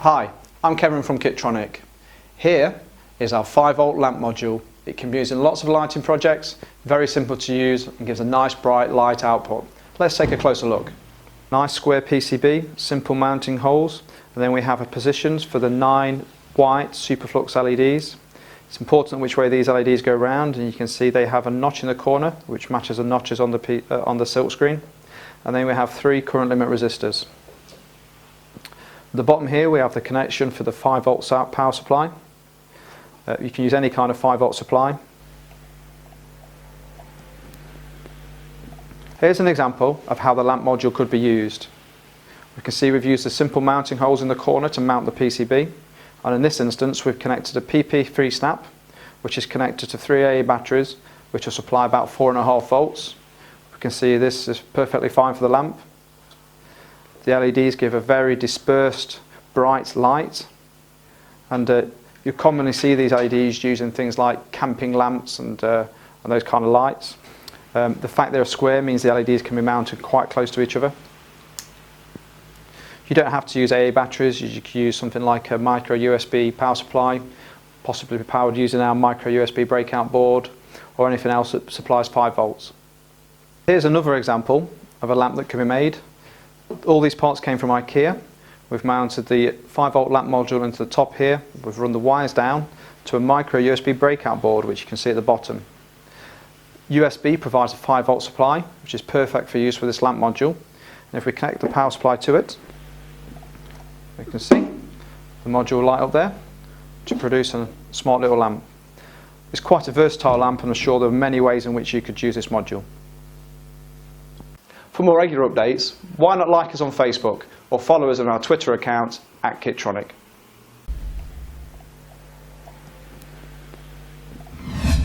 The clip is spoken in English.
Hi, I'm Kevin from Electronic. Here is our 5-volt lamp module. It can be used in lots of lighting projects, very simple to use and gives a nice bright light output. Let's take a closer look. Nice square PCB, simple mounting holes, and then we have positions for the 9 white superflux LEDs. It's important which way these LEDs go around, and you can see they have a notch in the corner which matches the notches on the silk screen, and then we have 3 current limit resistors. At the bottom here we have the connection for the 5-volt power supply. You can use any kind of 5-volt supply. Here's an example of how the lamp module could be used. We can see we've used the simple mounting holes in the corner to mount the PCB, and in this instance we've connected a PP3 snap which is connected to 3 AA batteries which will supply about 4.5 volts. We can see this is perfectly fine for the lamp. The LEDs give a very dispersed bright light, and you commonly see these LEDs used in things like camping lamps and those kind of lights. The fact they're square means the LEDs can be mounted quite close to each other. You don't have to use AA batteries. You can use something like a micro USB power supply, possibly powered using our micro USB breakout board or anything else that supplies 5 volts. Here's another example of a lamp that can be made. All these parts came from IKEA. We've mounted the 5-volt lamp module into the top here. We've run the wires down to a micro USB breakout board which you can see at the bottom. USB provides a 5-volt supply which is perfect for use with this lamp module. And if we connect the power supply to it, we can see the module light up there to produce a smart little lamp. It's quite a versatile lamp, and I'm sure there are many ways in which you could use this module. For more regular updates, why not like us on Facebook or follow us on our Twitter account @Electronic.